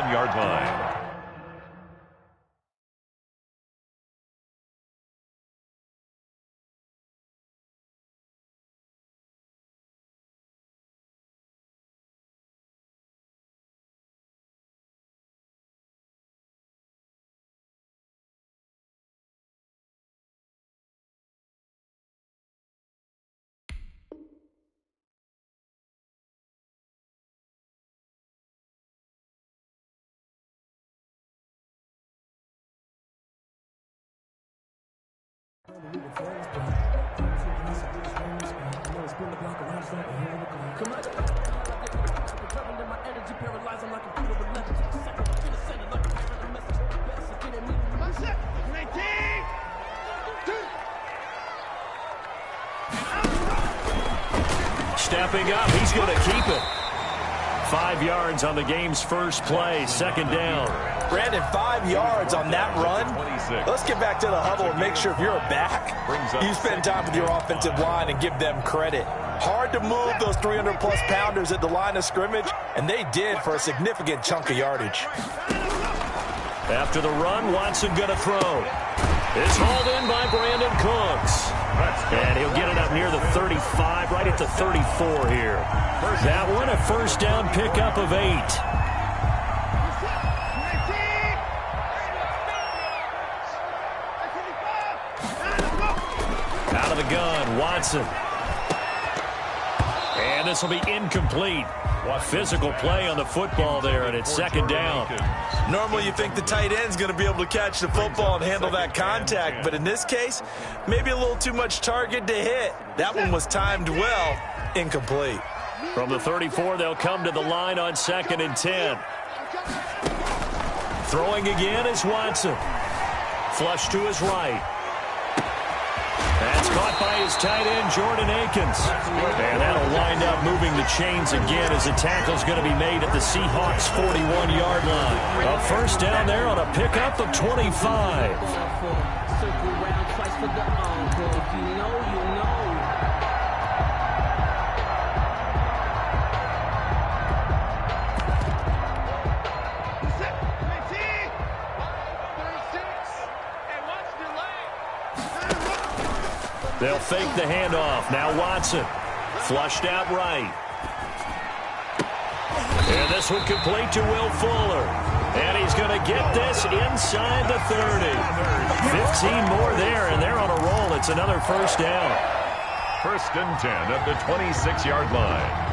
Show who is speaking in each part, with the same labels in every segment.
Speaker 1: 41-yard line. Stepping up, he's going to keep it. 5 yards on the game's first play, second down.
Speaker 2: Brandon, 5 yards on that run. Let's get back to the huddle and make sure if you're a back, you spend time with your offensive line and give them credit. Hard to move those 300-plus pounders at the line of scrimmage, and they did for a significant chunk of yardage.
Speaker 1: After the run, Watson going to throw. It's hauled in by Brandon Cooks. And he'll get it up near the 35, right at the 34 here. That one, a first down pickup of 8. Out of the gun, Watson. And this will be incomplete. Physical play on the football there, and it's second down.
Speaker 2: Normally you think the tight end's going to be able to catch the football and handle that contact, but in this case, maybe a little too much target to hit. That one was timed well, incomplete.
Speaker 1: From the 34, they'll come to the line on 2nd and 10. Throwing again is Watson. Flush to his right. That's caught by his tight end, Jordan Akins. And that'll wind up moving the chains again as the tackle's going to be made at the Seahawks' 41-yard line. A first down there on a pickup of 25. They'll fake the handoff. Now Watson. Flushed out right. And this one complete to Will Fuller. And he's going to get this inside the 30. 15 more there, and they're on a roll. It's another first down.
Speaker 3: First and 10 at the 26-yard line.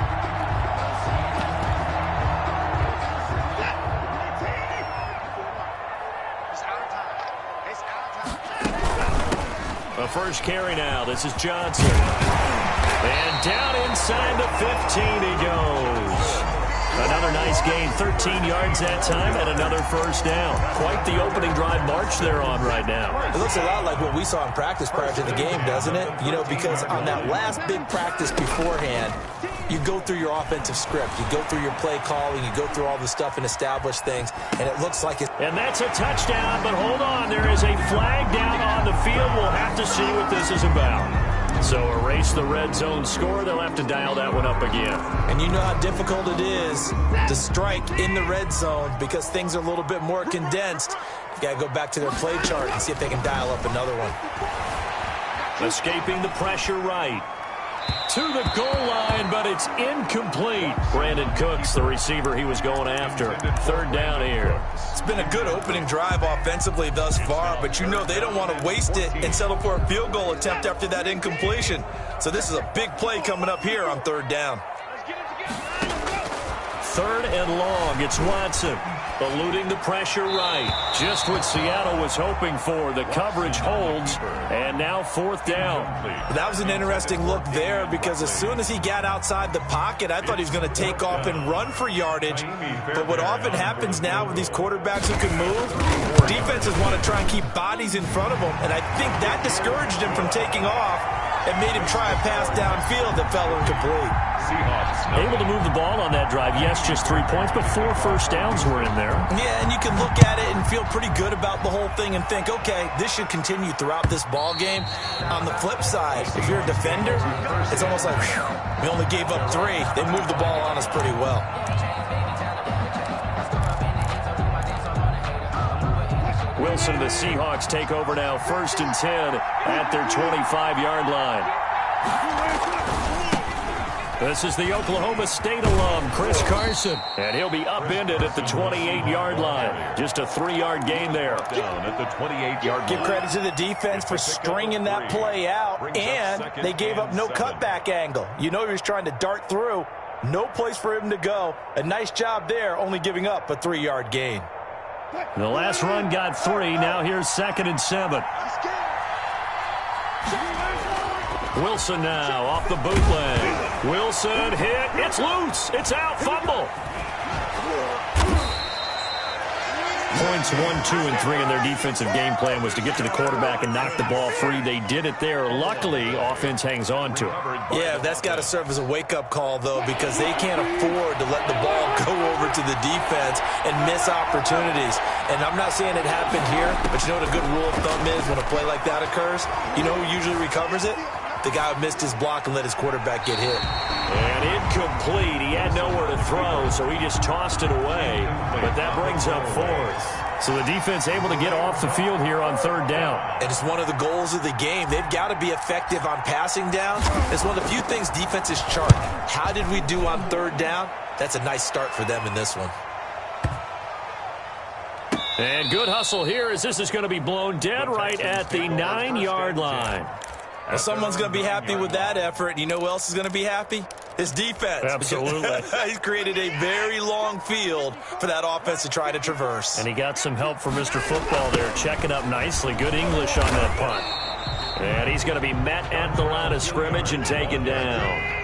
Speaker 1: A first carry now. This is Johnson. And down inside the 15 he goes. Another nice gain. 13 yards that time and another first down. Quite the opening drive march they're on right now.
Speaker 2: It looks a lot like what we saw in practice prior to the game, doesn't it? You know, because on that last big practice beforehand, you go through your offensive script. You go through your play calling. You go through all the stuff and establish things. And it looks like it's...
Speaker 1: And that's a touchdown, but hold on. There is a flag down on the field. We'll have to see what this is about. So erase the red zone score. They'll have to dial that one up again.
Speaker 2: And you know how difficult it is to strike in the red zone because things are a little bit more condensed. You got to go back to their play chart and see if they can dial up another one.
Speaker 1: Escaping the pressure right. To the goal line, but it's incomplete. Brandon Cooks, the receiver he was going after. Third down here.
Speaker 2: It's been a good opening drive offensively thus far, but you know they don't want to waste it and settle for a field goal attempt after that incompletion. So this is a big play coming up here on third down.
Speaker 1: Third and long. It's Watson. Eluding the pressure right. Just what Seattle was hoping for. The coverage holds. And now fourth down.
Speaker 2: That was an interesting look there because as soon as he got outside the pocket, I thought he was going to take off and run for yardage. But what often happens now with these quarterbacks who can move, defenses want to try and keep bodies in front of them. And I think that discouraged him from taking off and made him try a pass downfield that fell incomplete.
Speaker 1: Able to move the ball on that drive. Yes, just 3 points, but 4 first downs were in there.
Speaker 2: Yeah, and you can look at it and feel pretty good about the whole thing and think, okay, this should continue throughout this ball game. On the flip side, if you're a defender, it's almost like, whew, we only gave up 3. They moved the ball on us pretty well.
Speaker 1: Wilson and the Seahawks take over now, 1st and 10 at their 25-yard line. This is the Oklahoma State alum, Chris Carson. And he'll be upended at the 28-yard line. Just a 3-yard gain there.
Speaker 3: Down at the 28-yard line.
Speaker 2: Give credit to the defense for stringing that play out, and they gave up no cutback angle. You know he was trying to dart through. No place for him to go. A nice job there, only giving up a 3-yard gain.
Speaker 1: The last run got 3. Now here's 2nd and 7. Wilson now off the bootleg. Wilson hit. It's loose. It's out. Fumble. Points 1, 2, and 3 in their defensive game plan was to get to the quarterback and knock the ball free. They did it there. Luckily, offense hangs on to it.
Speaker 2: Yeah, that's got to serve as a wake-up call, though, because they can't afford to let the ball go over to the defense and miss opportunities. And I'm not saying it happened here, but you know what a good rule of thumb is when a play like that occurs? You know who usually recovers it? The guy who missed his block and let his quarterback get hit.
Speaker 1: And incomplete. He had nowhere to throw, so he just tossed it away. But that brings up 4th. So the defense able to get off the field here on 3rd down.
Speaker 2: And it's one of the goals of the game. They've got to be effective on passing downs. It's one of the few things defenses chart. How did we do on 3rd down? That's a nice start for them in this one.
Speaker 1: And good hustle here as this is going to be blown dead right at the 9-yard line.
Speaker 2: Well, someone's going to be happy with that effort. You know who else is going to be happy? His defense.
Speaker 1: Absolutely.
Speaker 2: He's created a very long field for that offense to try to traverse.
Speaker 1: And he got some help from Mr. Football there, checking up nicely. Good English on that punt. And he's going to be met at the line of scrimmage and taken down.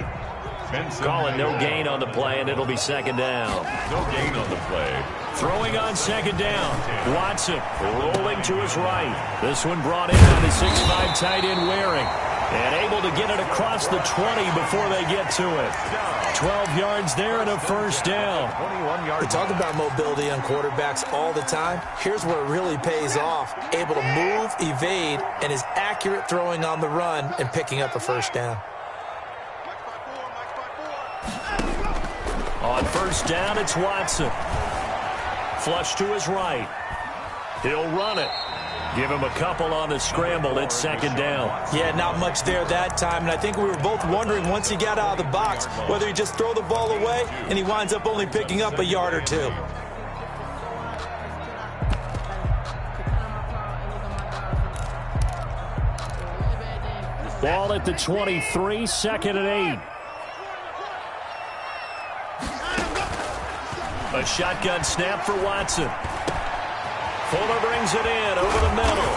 Speaker 1: Calling no gain on the play, and it'll be 2nd down.
Speaker 3: No gain on the play.
Speaker 1: Throwing on 2nd down. Watson rolling to his right. This one brought in on the 6'5" tight end Waring. And able to get it across the 20 before they get to it. 12 yards there and a 1st down.
Speaker 2: We talk about mobility on quarterbacks all the time. Here's where it really pays off. Able to move, evade, and is accurate throwing on the run and picking up a 1st down.
Speaker 1: On 1st down, it's Watson. Flush to his right. He'll run it. Give him a couple on the scramble. It's 2nd down.
Speaker 2: Yeah, not much there that time. And I think we were both wondering once he got out of the box whether he just throw the ball away and he winds up only picking up a yard or 2.
Speaker 1: Ball at the 23, 2nd and 8. A shotgun snap for Watson. Fuller brings it in over the middle.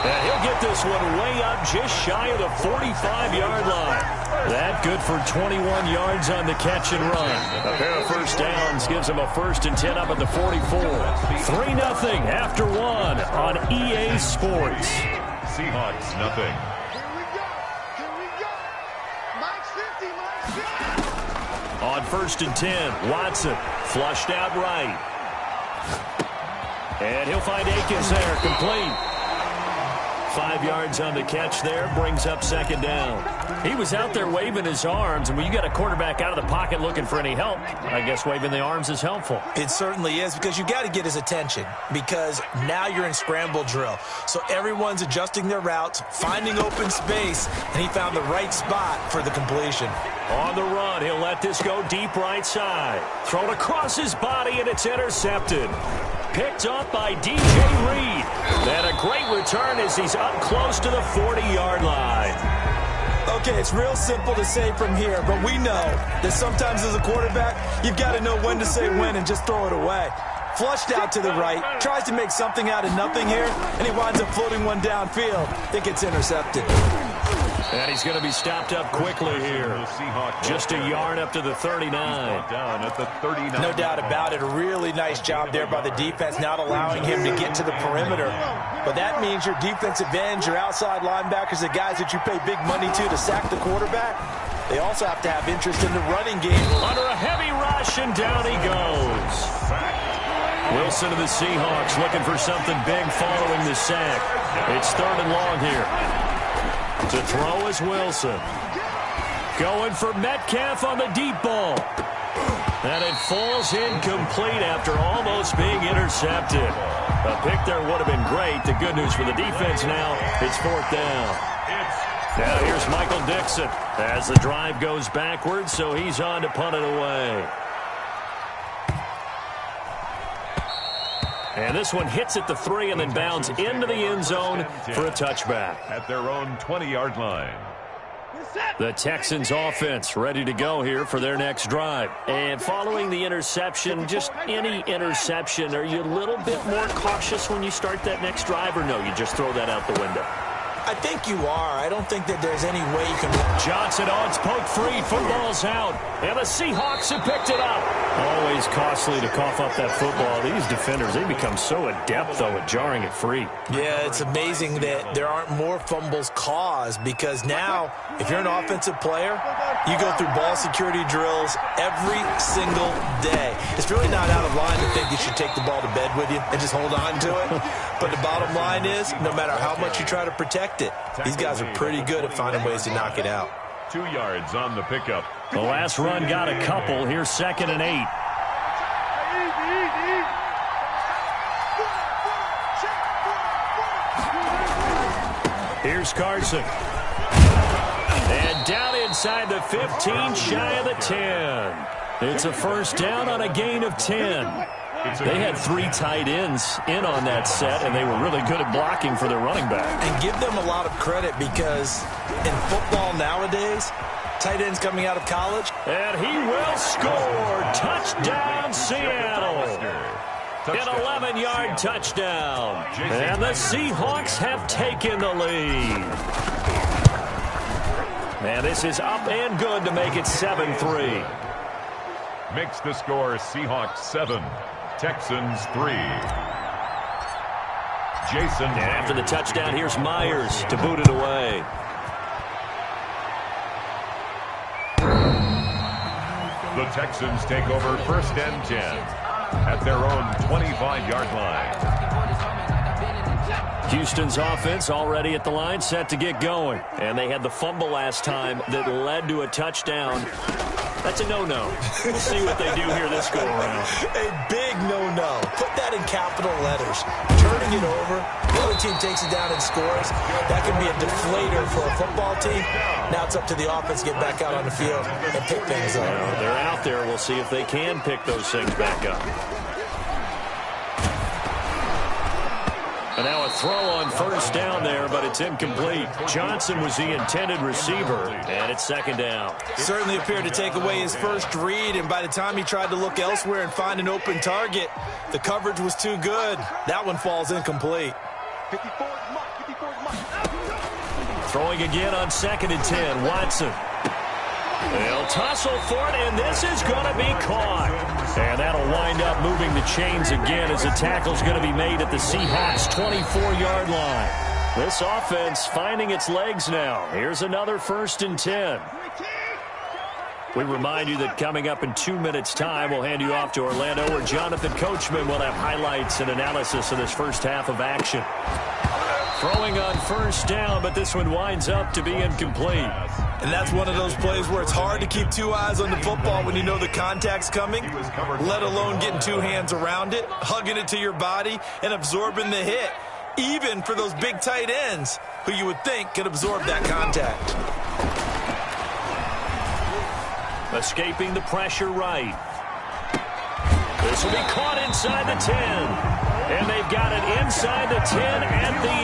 Speaker 1: And he'll get this one way up just shy of the 45-yard line. That good for 21 yards on the catch and run. A pair of 1st downs gives him a 1st and 10 up at the 44. 3-0 after 1 on EA Sports.
Speaker 3: Seahawks, nothing.
Speaker 1: On 1st and 10, Watson flushed out right. And he'll find Akins there, complete. 5 yards on the catch there, brings up 2nd down. He was out there waving his arms, and when you got a quarterback out of the pocket looking for any help, I guess waving the arms is helpful.
Speaker 2: It certainly is, because you got to get his attention, because now you're in scramble drill. So everyone's adjusting their routes, finding open space, and he found the right spot for the completion.
Speaker 1: On the run, he'll let this go deep right side. Thrown across his body, and it's intercepted. Picked up by DJ Reed. And a great return as he's up close to the 40-yard line.
Speaker 2: Okay, it's real simple to say from here, but we know that sometimes as a quarterback, you've got to know when to say when and just throw it away. Flushed out to the right, tries to make something out of nothing here, and he winds up floating one downfield. It gets intercepted.
Speaker 1: And he's going to be stopped up quickly here. Just a yard up to the 39.
Speaker 3: Down at the 39.
Speaker 2: No doubt about it. A really nice job there by the defense, not allowing him to get to the perimeter. But that means your defensive ends, your outside linebackers, the guys that you pay big money to sack the quarterback, they also have to have interest in the running game.
Speaker 1: Under a heavy rush, and down he goes. Wilson of the Seahawks looking for something big following the sack. It's 3rd and long here. To throw is Wilson. Going for Metcalf on the deep ball. And it falls incomplete after almost being intercepted. A pick there would have been great. The good news for the defense now, it's 4th down. Now here's Michael Dixon as the drive goes backwards, so he's on to punt it away. And this one hits at the 3 and then bounds into the end zone for a touchback.
Speaker 3: At their own 20-yard line.
Speaker 1: The Texans offense ready to go here for their next drive. And following the interception, just any interception, are you a little bit more cautious when you start that next drive, or no, you just throw that out the window?
Speaker 2: I think you are. I don't think that there's any way you can...
Speaker 1: Johnson on, it's poked free, football's out, and the Seahawks have picked it up. Always costly to cough up that football. These defenders, they become so adept, though, at jarring it free.
Speaker 2: Yeah, it's amazing that there aren't more fumbles caused, because now, if you're an offensive player, you go through ball security drills every single day. It's really not out of line to think you should take the ball to bed with you and just hold on to it. But the bottom line is, no matter how much you try to protect it, these guys are pretty good at finding ways to knock it out.
Speaker 3: 2 yards on the pickup.
Speaker 1: The last run got a couple. Here's 2nd and 8. Here's Carson. And down inside the 15, shy of the 10. It's a 1st down on a gain of 10. They had 3 tight ends in on that set, and they were really good at blocking for their running back.
Speaker 2: And give them a lot of credit, because in football nowadays, tight ends coming out of college.
Speaker 1: And he will score. Touchdown, Seattle. An 11-yard touchdown. And the Seahawks have taken the lead. And this is up and good to make it 7-3.
Speaker 3: Makes the score Seahawks 7, Texans 3. Jason.
Speaker 1: And after the touchdown, here's Myers to boot it away.
Speaker 3: The Texans take over 1st and 10 at their own 25-yard line.
Speaker 1: Houston's offense already at the line, set to get going. And they had the fumble last time that led to a touchdown. That's a no-no. We'll see what they do here this go-around.
Speaker 2: A big no-no. Put that in capital letters. Turning it over, the other team takes it down and scores. That can be a deflator for a football team. Now it's up to the offense to get back out on the field and pick things up.
Speaker 1: Well, they're out there. We'll see if they can pick those things back up. And now a throw on 1st down there, but it's incomplete. Johnson was the intended receiver, and it's 2nd down.
Speaker 2: Certainly appeared to take away his first read, and by the time he tried to look elsewhere and find an open target, the coverage was too good. That one falls incomplete.
Speaker 1: Throwing again on 2nd and 10, Watson. They'll tussle for it, and this is going to be caught. And that'll wind up moving the chains again as the tackle's going to be made at the Seahawks' 24-yard line. This offense finding its legs now. Here's another 1st and 10. We remind you that coming up in 2 minutes' time, we'll hand you off to Orlando, where Jonathan Coachman will have highlights and analysis of this first half of action. Throwing on 1st down, but this one winds up to be incomplete.
Speaker 2: And that's one of those plays where it's hard to keep 2 eyes on the football when you know the contact's coming, let alone getting 2 hands around it, hugging it to your body, and absorbing the hit, even for those big tight ends who you would think could absorb that contact.
Speaker 1: Escaping the pressure right. This will be caught inside the 10. And they've got it inside the 10 and the 8.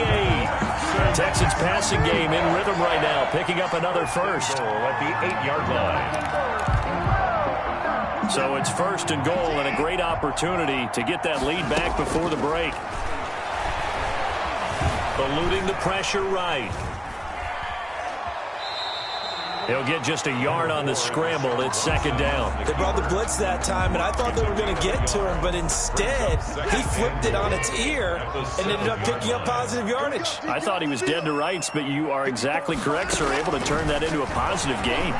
Speaker 1: Texans passing game in rhythm right now, picking up another first.
Speaker 3: At the 8-yard line.
Speaker 1: So it's 1st and goal, and a great opportunity to get that lead back before the break. Eluding the pressure right. He'll get just a yard on the scramble. It's 2nd down.
Speaker 2: They brought the blitz that time, and I thought they were going to get to him, but instead, he flipped it on its ear and ended up picking up positive yardage.
Speaker 1: I thought he was dead to rights, but you are exactly correct, sir. Able to turn that into a positive gain.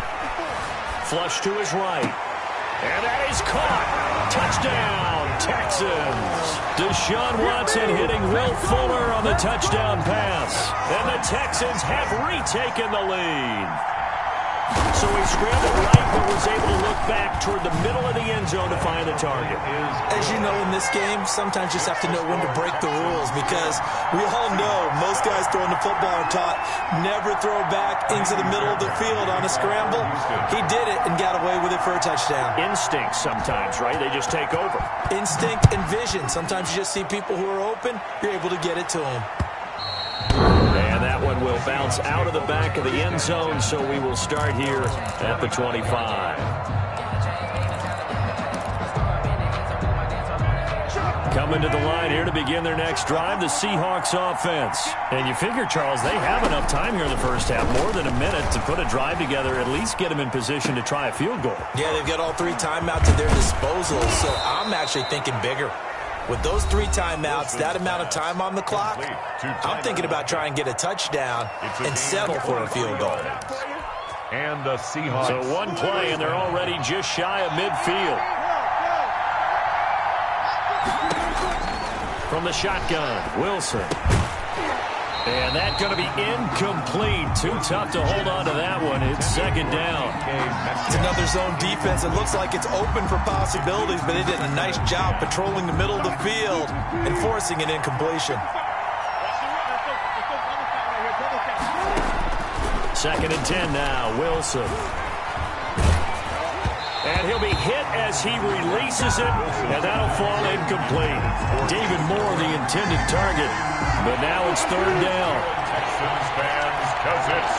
Speaker 1: Flush to his right. And that is caught. Touchdown, Texans. Deshaun Watson hitting Will Fuller on the touchdown pass. And the Texans have retaken the lead. So he scrambled right, but was able to look back toward the middle of the end zone to find the target.
Speaker 2: As you know, in this game, sometimes you just have to know when to break the rules, because we all know most guys throwing the football are taught never throw back into the middle of the field on a scramble. He did it and got away with it for a touchdown.
Speaker 1: Instinct sometimes, right? They just take over.
Speaker 2: Instinct and vision. Sometimes you just see people who are open, you're able to get it to them.
Speaker 1: And that one will bounce out of the back of the end zone, so we will start here at the 25. Coming to the line here to begin their next drive, the Seahawks offense. And you figure, Charles, they have enough time here in the first half, more than a minute, to put a drive together, at least get them in position to try a field goal.
Speaker 2: Yeah, they've got all 3 timeouts at their disposal, so I'm actually thinking bigger. With those 3 timeouts, that amount of time on the clock, I'm thinking about trying to get a touchdown and settle for a field goal.
Speaker 3: And the Seahawks.
Speaker 1: So one play, and they're already just shy of midfield. From the shotgun, Wilson. And that's going to be incomplete. Too tough to hold on to that one. It's second down.
Speaker 2: It's another zone defense. It looks like it's open for possibilities, but they did a nice job patrolling the middle of the field and forcing an incompletion.
Speaker 1: Second and 10 now, Wilson. And he'll be hit as he releases it, and that'll fall incomplete. David Moore, the intended target, but now it's third down.
Speaker 3: Texans fans, because it's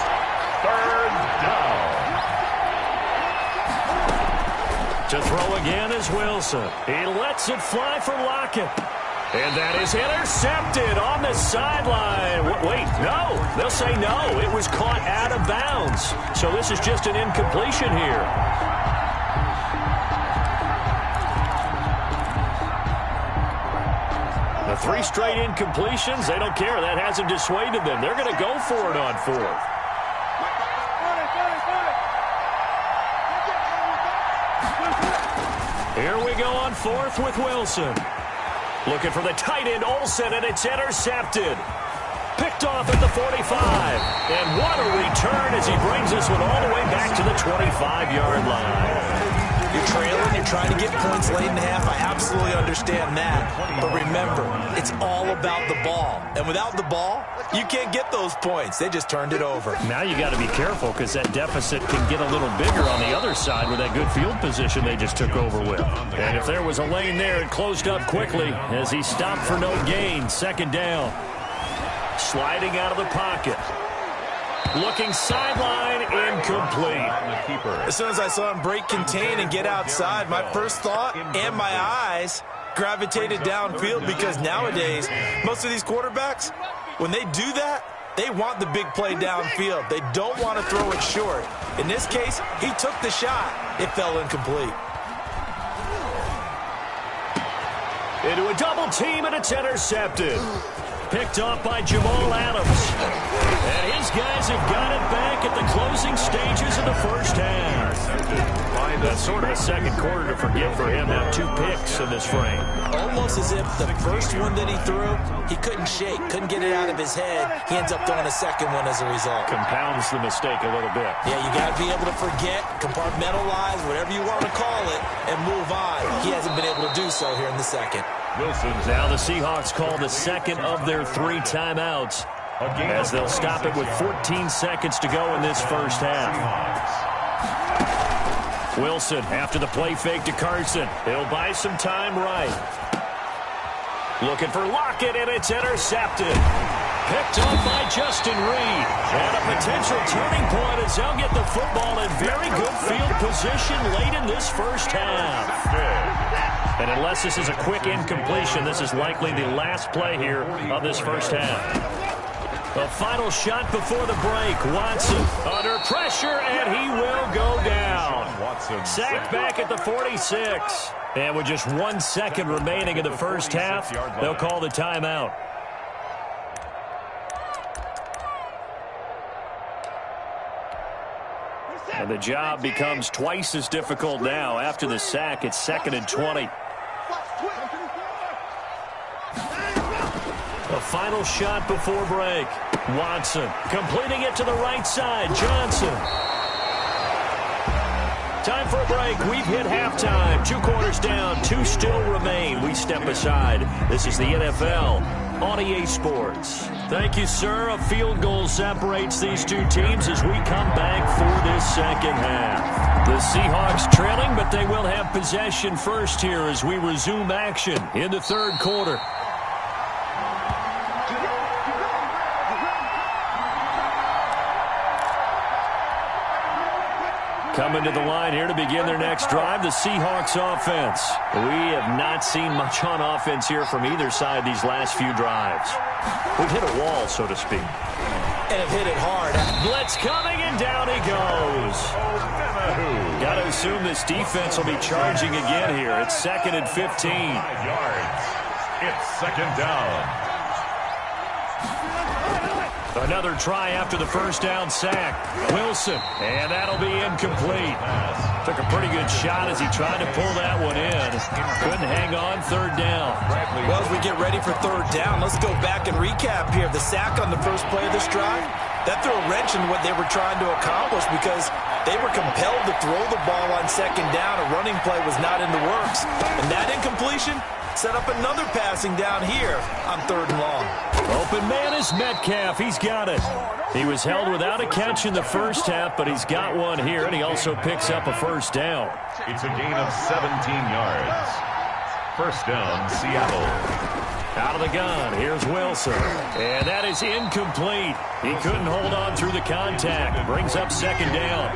Speaker 3: third down.
Speaker 1: To throw again is Wilson. He lets it fly for Lockett. And that is intercepted on the sideline. Wait, no. They'll say no. It was caught out of bounds. So this is just an incompletion here. The 3 straight incompletions, they don't care. That hasn't dissuaded them. They're going to go for it on 4th. Here we go on 4th with Wilson. Looking for the tight end, Olsen, and it's intercepted. Picked off at the 45. And what a return as he brings this one all the way back to the 25-yard line.
Speaker 2: You're trailing, you're trying to get points late in the half. I absolutely understand that. But remember, it's all about the ball. And without the ball, you can't get those points. They just turned it over.
Speaker 1: Now you got to be careful because that deficit can get a little bigger on the other side with that good field position they just took over with. And if there was a lane there, it closed up quickly as he stopped for no gain. Second down. Sliding out of the pocket. Looking sideline, incomplete.
Speaker 2: As soon as I saw him break contain and get outside, my first thought and my eyes gravitated downfield, because nowadays, most of these quarterbacks, when they do that, they want the big play downfield. They don't want to throw it short. In this case, he took the shot. It fell incomplete.
Speaker 1: Into a double team, and it's intercepted. Picked off by Jamal Adams. And his guys have got it back at the closing stages of the first half. That's sort of a second quarter to forget for him. Now 2 picks in this frame.
Speaker 2: Almost as if the first one that he threw, he couldn't shake, couldn't get it out of his head. He ends up throwing a second one as a result.
Speaker 1: Compounds the mistake a little bit.
Speaker 2: Yeah, you got to be able to forget, compartmentalize, whatever you want to call it, and move on. He hasn't been able to do so here in the second.
Speaker 3: Wilson's
Speaker 1: now the Seahawks call the second of their 3 timeouts as they'll stop it with 14 seconds to go in this first half. Wilson after the play fake to Carson. He'll buy some time right. Looking for Lockett, and it's intercepted. Picked up by Justin Reed. And a potential turning point as they'll get the football in very good field position late in this first half. And unless this is a quick incompletion, this is likely the last play here of this first half. The final shot before the break. Watson under pressure, and he will go down. Sacked back at the 46. And with just 1 second remaining in the first half, they'll call the timeout. And the job becomes twice as difficult now. After the sack, it's 2nd and 20. The final shot before break. Watson completing it to the right side. Johnson. Time for a break. We've hit halftime. 2 quarters down. 2 still remain. We step aside. This is the NFL on EA Sports. Thank you, sir. A field goal separates these two teams as we come back for this second half. The Seahawks trailing, but they will have possession first here as we resume action in the third quarter. Coming to the line here to begin their next drive, the Seahawks offense. We have not seen much on offense here from either side these last few drives. We've hit a wall, so to speak.
Speaker 2: And have hit it hard.
Speaker 1: Blitz coming, and down he goes. Got to assume this defense will be charging again here. It's 2nd and 15.
Speaker 3: 5 yards. It's 2nd down.
Speaker 1: Another try after the first down sack. Wilson, and that'll be incomplete. Took a pretty good shot as he tried to pull that one in. Couldn't hang on, 3rd down.
Speaker 2: Well, as we get ready for 3rd down, let's go back and recap here. The sack on the first play of this drive, that threw a wrench in what they were trying to accomplish because they were compelled to throw the ball on 2nd down. A running play was not in the works. And that incompletion set up another passing down here on 3rd and long.
Speaker 1: Open man is Metcalf. He's got it. He was held without a catch in the first half, but he's got one here, and he also picks up a first down.
Speaker 3: It's a gain of 17 yards. First down, Seattle.
Speaker 1: Out of the gun, here's Wilson. And that is incomplete. He couldn't hold on through the contact. Brings up 2nd down.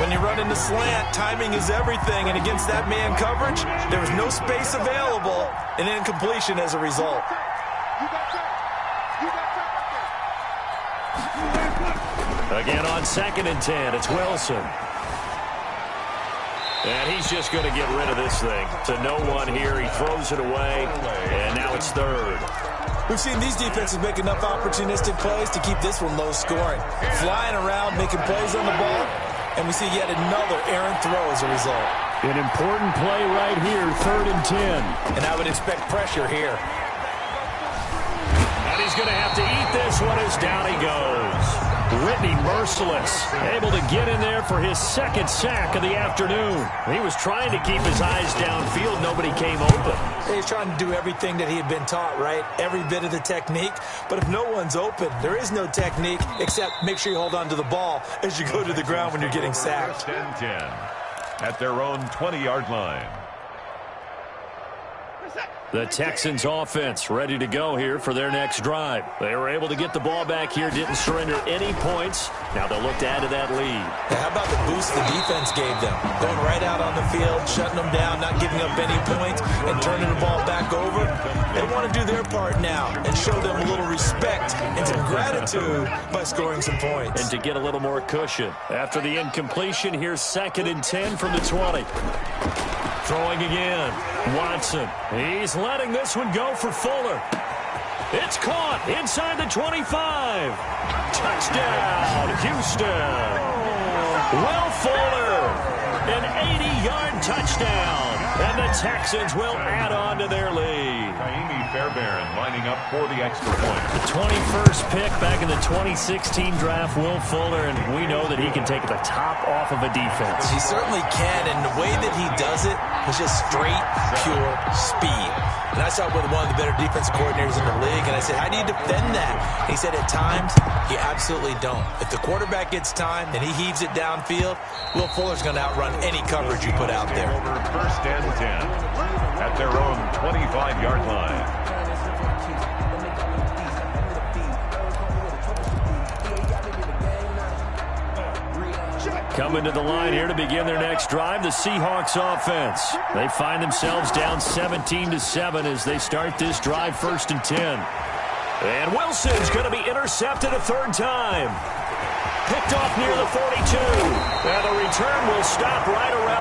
Speaker 2: When you run into slant, timing is everything. And against that man coverage, there was no space available. And incompletion as a result.
Speaker 1: Again on 2nd and 10, it's Wilson. And he's just going to get rid of this thing. To no one here, he throws it away, and now it's 3rd.
Speaker 2: We've seen these defenses make enough opportunistic plays to keep this one low scoring. Flying around, making plays on the ball, and we see yet another errant throw as a result.
Speaker 1: An important play right here, 3rd and 10.
Speaker 2: And I would expect pressure here.
Speaker 1: And he's going to have to eat this one as down he goes. Whitney merciless, able to get in there for his 2nd sack of the afternoon. He was trying to keep his eyes downfield. Nobody came open.
Speaker 2: He's trying to do everything that he had been taught, right? Every bit of the technique. But if no one's open, there is no technique except make sure you hold on to the ball as you go to the ground when you're getting sacked.
Speaker 3: 1st and 10 at their own 20-yard line.
Speaker 1: The Texans offense ready to go here for their next drive. They were able to get the ball back here, didn't surrender any points. Now they'll look to add to that lead.
Speaker 2: Now how about the boost the defense gave them? Going right out on the field, shutting them down, not giving up any points, and turning the ball back over. They want to do their part now and show them a little respect and some gratitude by scoring some points.
Speaker 1: And to get a little more cushion. After the incompletion, here's 2nd and 10 from the 20. Throwing again. Watson. He's letting this one go for Fuller. It's caught inside the 25. Touchdown, Houston. Will Fuller. An 80-yard touchdown. And the Texans will add on to their lead.
Speaker 3: Fairbairn lining up for the extra point.
Speaker 1: The 21st pick back in the 2016 draft, Will Fuller, and we know that he can take the top off of a defense.
Speaker 2: He certainly can, and the way that he does it is just straight, pure speed. And I saw it with one of the better defensive coordinators in the league, and I said, how do you defend that? And he said, at times, you absolutely don't. If the quarterback gets time and he heaves it downfield, Will Fuller's going to outrun any coverage you put out there.
Speaker 3: Over 1st and 10 at their own 25-yard line.
Speaker 1: Coming to the line here to begin their next drive, the Seahawks offense. They find themselves down 17-7 as they start this drive, 1st and 10. And Wilson's going to be intercepted a 3rd time. Picked off near the 42. And the return will stop right around